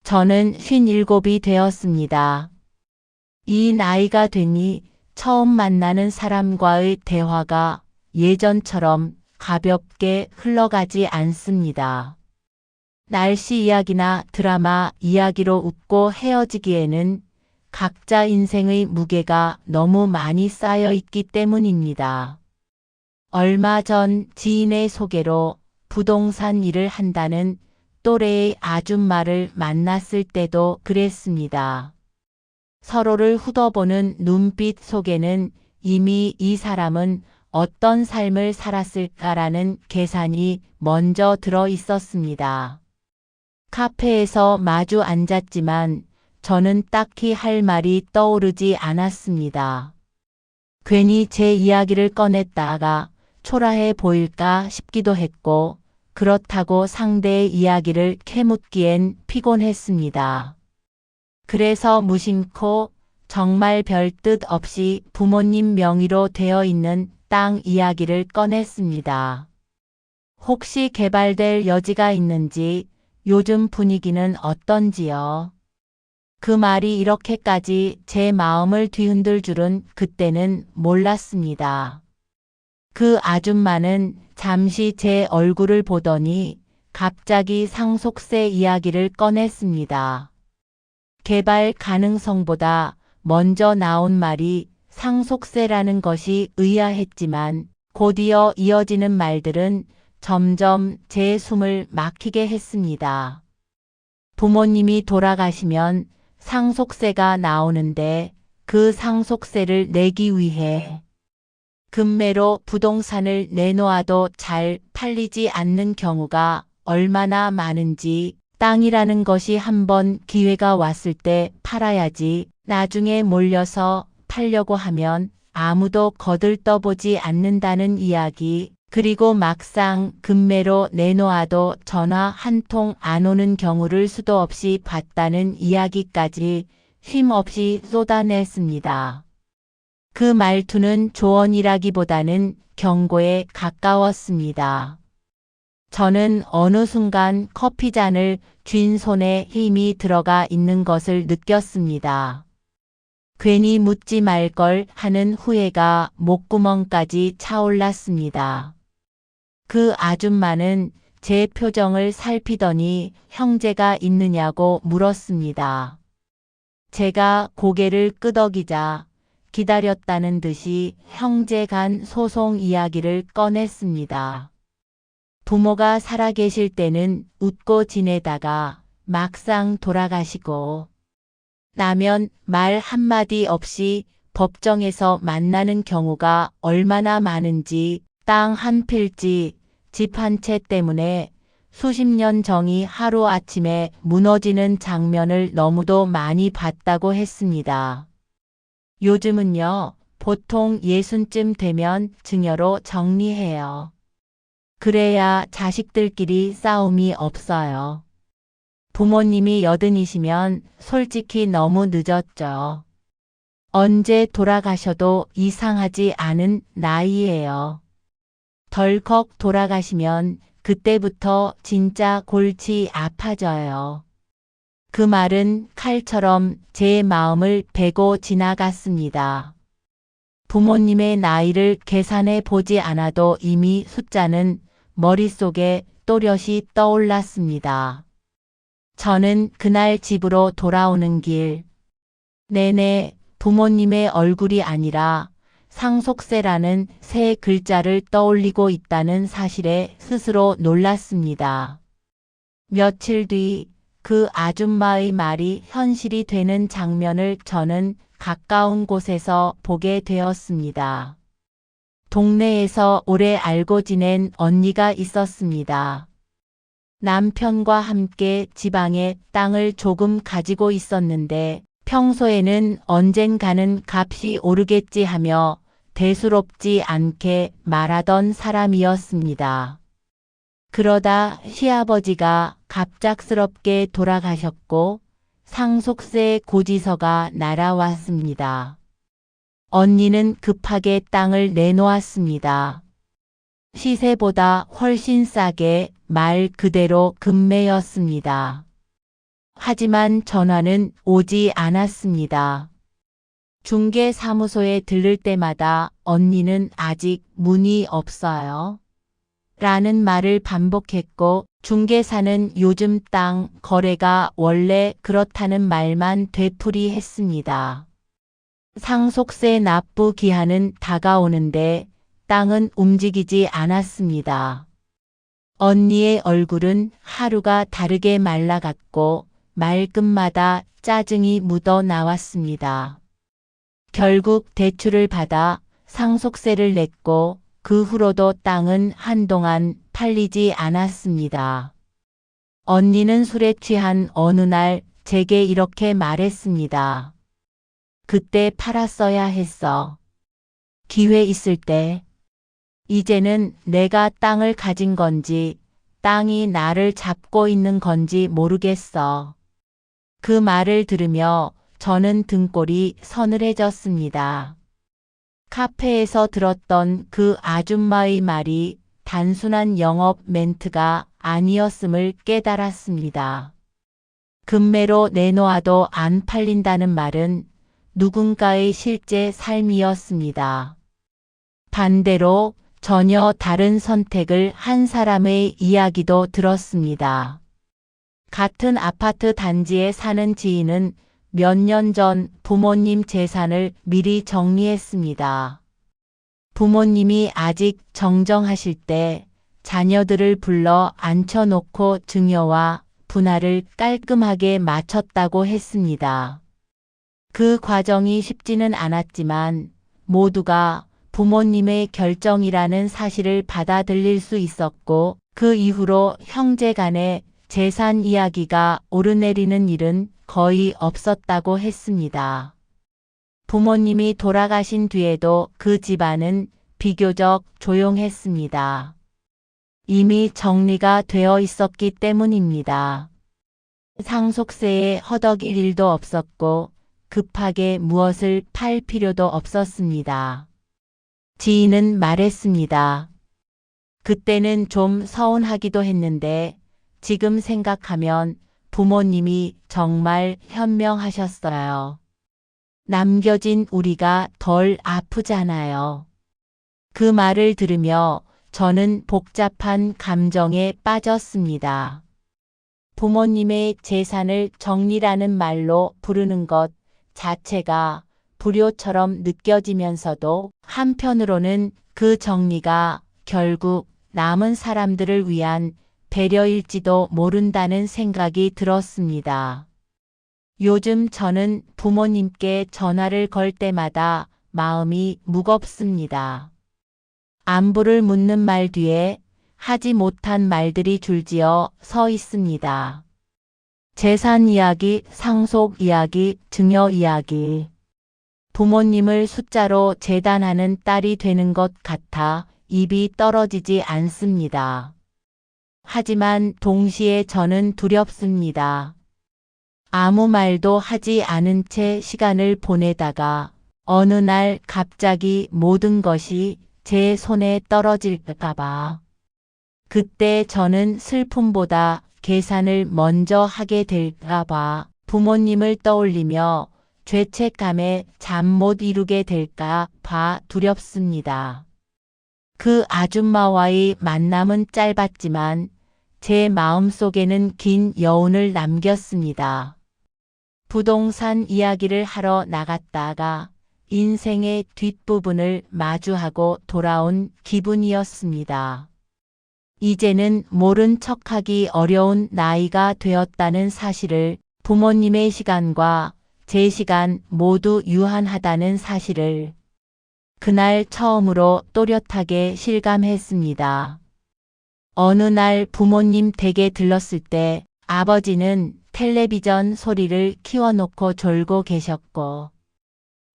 저는 57이 되었습니다. 이 나이가 되니 처음 만나는 사람과의 대화가 예전처럼 가볍게 흘러가지 않습니다. 날씨 이야기나 드라마 이야기로 웃고 헤어지기에는 각자 인생의 무게가 너무 많이 쌓여 있기 때문입니다. 얼마 전 지인의 소개로 부동산 일을 한다는 또래의 아줌마를 만났을 때도 그랬습니다. 서로를 훑어보는 눈빛 속에는 이미 이 사람은 어떤 삶을 살았을까라는 계산이 먼저 들어 있었습니다. 카페에서 마주 앉았지만 저는 딱히 할 말이 떠오르지 않았습니다. 괜히 제 이야기를 꺼냈다가 초라해 보일까 싶기도 했고, 그렇다고 상대의 이야기를 캐묻기엔 피곤했습니다. 그래서 무심코 정말 별 뜻 없이 부모님 명의로 되어 있는 땅 이야기를 꺼냈습니다. 혹시 개발될 여지가 있는지, 요즘 분위기는 어떤지요? 그 말이 이렇게까지 제 마음을 뒤흔들 줄은 그때는 몰랐습니다. 그 아줌마는 잠시 제 얼굴을 보더니 갑자기 상속세 이야기를 꺼냈습니다. 개발 가능성보다 먼저 나온 말이 상속세라는 것이 의아했지만 곧이어 이어지는 말들은 점점 제 숨을 막히게 했습니다. 부모님이 돌아가시면 상속세가 나오는데 그 상속세를 내기 위해 급매로 부동산을 내놓아도 잘 팔리지 않는 경우가 얼마나 많은지, 땅이라는 것이 한번 기회가 왔을 때 팔아야지 나중에 몰려서 팔려고 하면 아무도 거들떠보지 않는다는 이야기, 그리고 막상 급매로 내놓아도 전화 한 통 안 오는 경우를 수도 없이 봤다는 이야기까지 쉼없이 쏟아냈습니다. 그 말투는 조언이라기보다는 경고에 가까웠습니다. 저는 어느 순간 커피잔을 쥔 손에 힘이 들어가 있는 것을 느꼈습니다. 괜히 묻지 말 걸 하는 후회가 목구멍까지 차올랐습니다. 그 아줌마는 제 표정을 살피더니 형제가 있느냐고 물었습니다. 제가 고개를 끄덕이자 기다렸다는 듯이 형제 간 소송 이야기를 꺼냈습니다. 부모가 살아계실 때는 웃고 지내다가 막상 돌아가시고 나면 말 한마디 없이 법정에서 만나는 경우가 얼마나 많은지, 땅 한 필지, 집 한 채 때문에 수십 년 정이 하루아침에 무너지는 장면을 너무도 많이 봤다고 했습니다. 요즘은요, 보통 60쯤 되면 증여로 정리해요. 그래야 자식들끼리 싸움이 없어요. 부모님이 80이시면 솔직히 너무 늦었죠. 언제 돌아가셔도 이상하지 않은 나이예요. 덜컥 돌아가시면 그때부터 진짜 골치 아파져요. 그 말은 칼처럼 제 마음을 베고 지나갔습니다. 부모님의 나이를 계산해 보지 않아도 이미 숫자는 머릿속에 또렷이 떠올랐습니다. 저는 그날 집으로 돌아오는 길 내내 부모님의 얼굴이 아니라 상속세라는 세 글자를 떠올리고 있다는 사실에 스스로 놀랐습니다. 며칠 뒤 그 아줌마의 말이 현실이 되는 장면을 저는 가까운 곳에서 보게 되었습니다. 동네에서 오래 알고 지낸 언니가 있었습니다. 남편과 함께 지방에 땅을 조금 가지고 있었는데 평소에는 언젠가는 값이 오르겠지 하며 대수롭지 않게 말하던 사람이었습니다. 그러다 시아버지가 갑작스럽게 돌아가셨고 상속세 고지서가 날아왔습니다. 언니는 급하게 땅을 내놓았습니다. 시세보다 훨씬 싸게 말 그대로 급매였습니다. 하지만 전화는 오지 않았습니다. 중개사무소에 들를 때마다 언니는 아직 문의 없어요. 라는 말을 반복했고 중개사는 요즘 땅 거래가 원래 그렇다는 말만 되풀이했습니다. 상속세 납부 기한은 다가오는데 땅은 움직이지 않았습니다. 언니의 얼굴은 하루가 다르게 말라갔고 말끝마다 짜증이 묻어 나왔습니다. 결국 대출을 받아 상속세를 냈고 그 후로도 땅은 한동안 팔리지 않았습니다. 언니는 술에 취한 어느 날 제게 이렇게 말했습니다. 그때 팔았어야 했어. 기회 있을 때. 이제는 내가 땅을 가진 건지 땅이 나를 잡고 있는 건지 모르겠어. 그 말을 들으며 저는 등골이 서늘해졌습니다. 카페에서 들었던 그 아줌마의 말이 단순한 영업 멘트가 아니었음을 깨달았습니다. 금매로 내놓아도 안 팔린다는 말은 누군가의 실제 삶이었습니다. 반대로 전혀 다른 선택을 한 사람의 이야기도 들었습니다. 같은 아파트 단지에 사는 지인은 몇 년 전 부모님 재산을 미리 정리했습니다. 부모님이 아직 정정하실 때 자녀들을 불러 앉혀놓고 증여와 분할을 깔끔하게 마쳤다고 했습니다. 그 과정이 쉽지는 않았지만 모두가 부모님의 결정이라는 사실을 받아들일 수 있었고 그 이후로 형제 간의 재산 이야기가 오르내리는 일은 거의 없었다고 했습니다. 부모님이 돌아가신 뒤에도 그 집안은 비교적 조용했습니다. 이미 정리가 되어 있었기 때문입니다. 상속세에 허덕일 일도 없었고 급하게 무엇을 팔 필요도 없었습니다. 지인은 말했습니다. 그때는 좀 서운하기도 했는데 지금 생각하면 부모님이 정말 현명하셨어요. 남겨진 우리가 덜 아프잖아요. 그 말을 들으며 저는 복잡한 감정에 빠졌습니다. 부모님의 재산을 정리라는 말로 부르는 것 자체가 불효처럼 느껴지면서도 한편으로는 그 정리가 결국 남은 사람들을 위한 배려일지도 모른다는 생각이 들었습니다. 요즘 저는 부모님께 전화를 걸 때마다 마음이 무겁습니다. 안부를 묻는 말 뒤에 하지 못한 말들이 줄지어 서 있습니다. 재산 이야기, 상속 이야기, 증여 이야기. 부모님을 숫자로 재단하는 딸이 되는 것 같아 입이 떨어지지 않습니다. 하지만 동시에 저는 두렵습니다. 아무 말도 하지 않은 채 시간을 보내다가 어느 날 갑자기 모든 것이 제 손에 떨어질까봐. 그때 저는 슬픔보다 계산을 먼저 하게 될까봐 부모님을 떠올리며 죄책감에 잠 못 이루게 될까 봐 두렵습니다. 그 아줌마와의 만남은 짧았지만 제 마음속에는 긴 여운을 남겼습니다. 부동산 이야기를 하러 나갔다가 인생의 뒷부분을 마주하고 돌아온 기분이었습니다. 이제는 모른 척하기 어려운 나이가 되었다는 사실을, 부모님의 시간과 제 시간 모두 유한하다는 사실을 그날 처음으로 또렷하게 실감했습니다. 어느 날 부모님 댁에 들렀을 때 아버지는 텔레비전 소리를 키워놓고 졸고 계셨고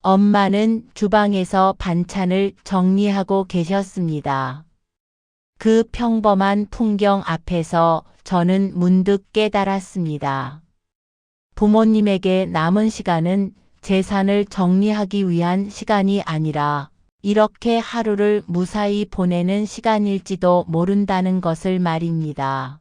엄마는 주방에서 반찬을 정리하고 계셨습니다. 그 평범한 풍경 앞에서 저는 문득 깨달았습니다. 부모님에게 남은 시간은 재산을 정리하기 위한 시간이 아니라 이렇게 하루를 무사히 보내는 시간일지도 모른다는 것을 말입니다.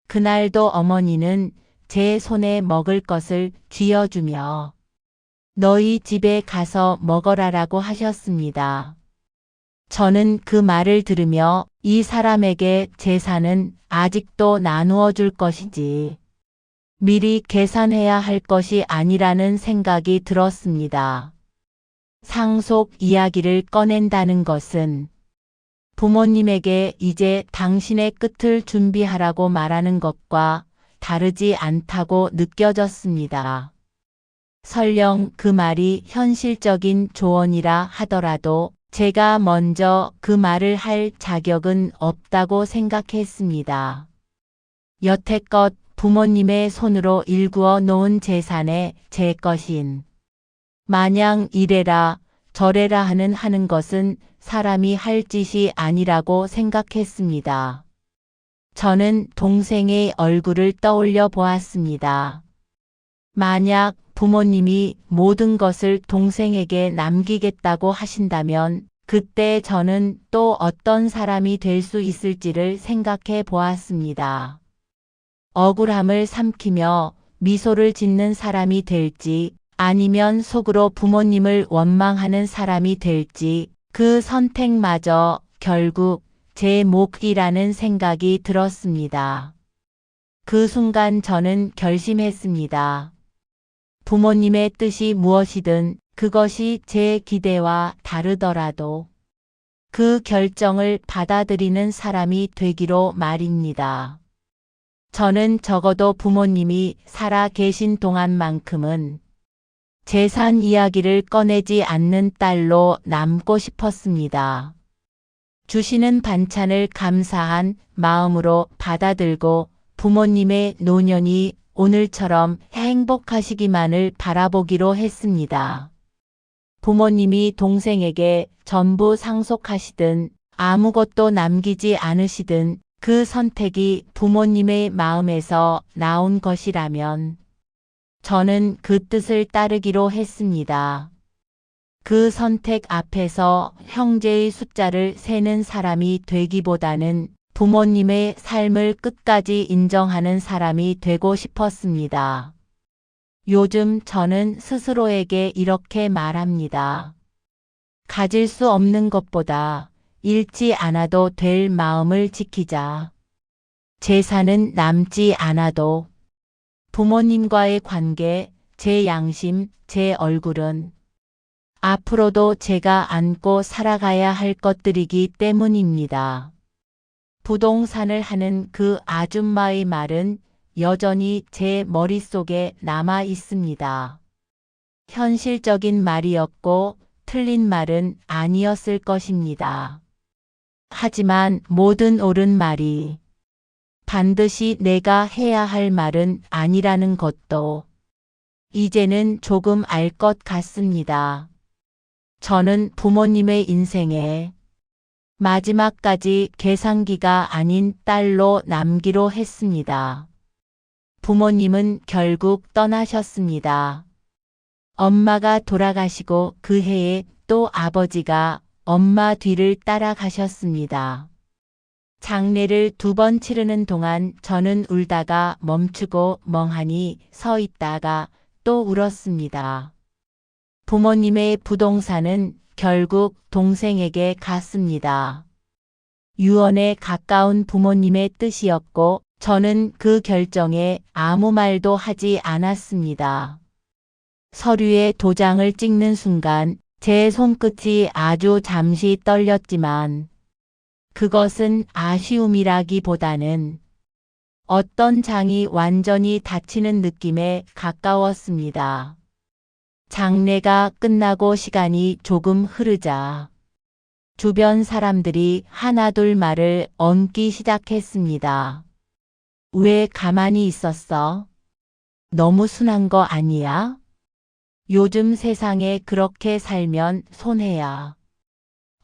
그날도 어머니는 제 손에 먹을 것을 쥐어주며 너희 집에 가서 먹어라라고 하셨습니다. 저는 그 말을 들으며 이 사람에게 재산은 아직도 나누어 줄 것이지 미리 계산해야 할 것이 아니라는 생각이 들었습니다. 상속 이야기를 꺼낸다는 것은 부모님에게 이제 당신의 끝을 준비하라고 말하는 것과 다르지 않다고 느껴졌습니다. 설령 그 말이 현실적인 조언이라 하더라도 제가 먼저 그 말을 할 자격은 없다고 생각했습니다. 여태껏 부모님의 손으로 일구어 놓은 재산에 제 것인 마냥 이래라 저래라 하는 것은 사람이 할 짓이 아니라고 생각했습니다. 저는 동생의 얼굴을 떠올려 보았습니다. 만약 부모님이 모든 것을 동생에게 남기겠다고 하신다면 그때 저는 또 어떤 사람이 될 수 있을지를 생각해 보았습니다. 억울함을 삼키며 미소를 짓는 사람이 될지 아니면 속으로 부모님을 원망하는 사람이 될지 그 선택마저 결국 제 몫이라는 생각이 들었습니다. 그 순간 저는 결심했습니다. 부모님의 뜻이 무엇이든 그것이 제 기대와 다르더라도 그 결정을 받아들이는 사람이 되기로 말입니다. 저는 적어도 부모님이 살아 계신 동안만큼은 재산 이야기를 꺼내지 않는 딸로 남고 싶었습니다. 주시는 반찬을 감사한 마음으로 받아들고 부모님의 노년이 오늘처럼 행복하시기만을 바라보기로 했습니다. 부모님이 동생에게 전부 상속하시든 아무것도 남기지 않으시든 그 선택이 부모님의 마음에서 나온 것이라면 저는 그 뜻을 따르기로 했습니다. 그 선택 앞에서 형제의 숫자를 세는 사람이 되기보다는 부모님의 삶을 끝까지 인정하는 사람이 되고 싶었습니다. 요즘 저는 스스로에게 이렇게 말합니다. 가질 수 없는 것보다 잃지 않아도 될 마음을 지키자. 재산은 남지 않아도 부모님과의 관계, 제 양심, 제 얼굴은 앞으로도 제가 안고 살아가야 할 것들이기 때문입니다. 부동산을 하는 그 아줌마의 말은 여전히 제 머릿속에 남아 있습니다. 현실적인 말이었고 틀린 말은 아니었을 것입니다. 하지만 모든 옳은 말이 반드시 내가 해야 할 말은 아니라는 것도 이제는 조금 알 것 같습니다. 저는 부모님의 인생에 마지막까지 계산기가 아닌 딸로 남기로 했습니다. 부모님은 결국 떠나셨습니다. 엄마가 돌아가시고 그 해에 또 아버지가 엄마 뒤를 따라가셨습니다. 장례를 2번 치르는 동안 저는 울다가 멈추고 멍하니 서 있다가 또 울었습니다. 부모님의 부동산은 결국 동생에게 갔습니다. 유언에 가까운 부모님의 뜻이었고 저는 그 결정에 아무 말도 하지 않았습니다. 서류에 도장을 찍는 순간 제 손끝이 아주 잠시 떨렸지만 그것은 아쉬움이라기보다는 어떤 장이 완전히 닫히는 느낌에 가까웠습니다. 장례가 끝나고 시간이 조금 흐르자 주변 사람들이 하나둘 말을 얹기 시작했습니다. 왜 가만히 있었어? 너무 순한 거 아니야? 요즘 세상에 그렇게 살면 손해야.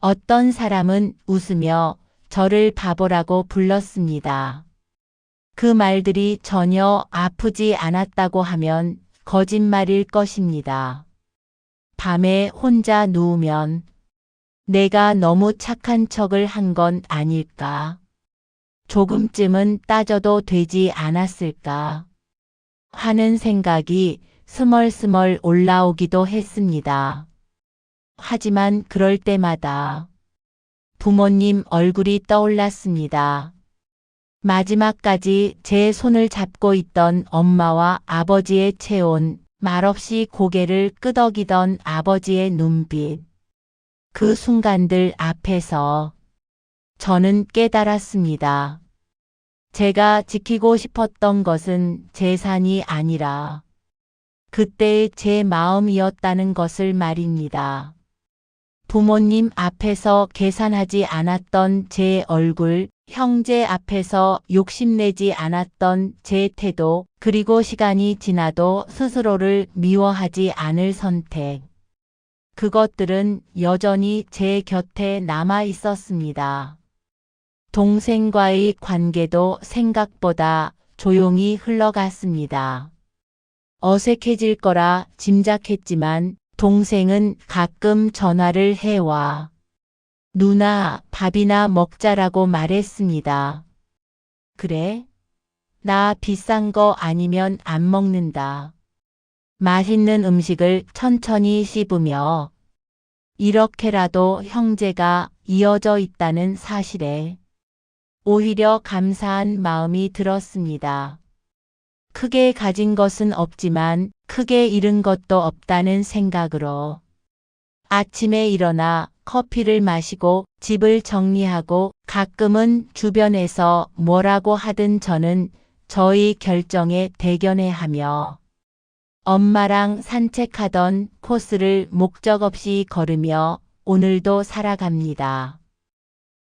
어떤 사람은 웃으며 저를 바보라고 불렀습니다. 그 말들이 전혀 아프지 않았다고 하면 거짓말일 것입니다. 밤에 혼자 누우면 내가 너무 착한 척을 한 건 아닐까? 조금쯤은 따져도 되지 않았을까? 하는 생각이 스멀스멀 올라오기도 했습니다. 하지만 그럴 때마다 부모님 얼굴이 떠올랐습니다. 마지막까지 제 손을 잡고 있던 엄마와 아버지의 체온, 말없이 고개를 끄덕이던 아버지의 눈빛. 그 순간들 앞에서 저는 깨달았습니다. 제가 지키고 싶었던 것은 재산이 아니라 그때의 제 마음이었다는 것을 말입니다. 부모님 앞에서 계산하지 않았던 제 얼굴, 형제 앞에서 욕심내지 않았던 제 태도, 그리고 시간이 지나도 스스로를 미워하지 않을 선택. 그것들은 여전히 제 곁에 남아 있었습니다. 동생과의 관계도 생각보다 조용히 흘러갔습니다. 어색해질 거라 짐작했지만 동생은 가끔 전화를 해와 누나, 밥이나 먹자라고 말했습니다. 그래? 나 비싼 거 아니면 안 먹는다. 맛있는 음식을 천천히 씹으며 이렇게라도 형제가 이어져 있다는 사실에 오히려 감사한 마음이 들었습니다. 크게 가진 것은 없지만 크게 잃은 것도 없다는 생각으로 아침에 일어나 커피를 마시고 집을 정리하고 가끔은 주변에서 뭐라고 하든 저는 저의 결정에 대견해하며 엄마랑 산책하던 코스를 목적 없이 걸으며 오늘도 살아갑니다.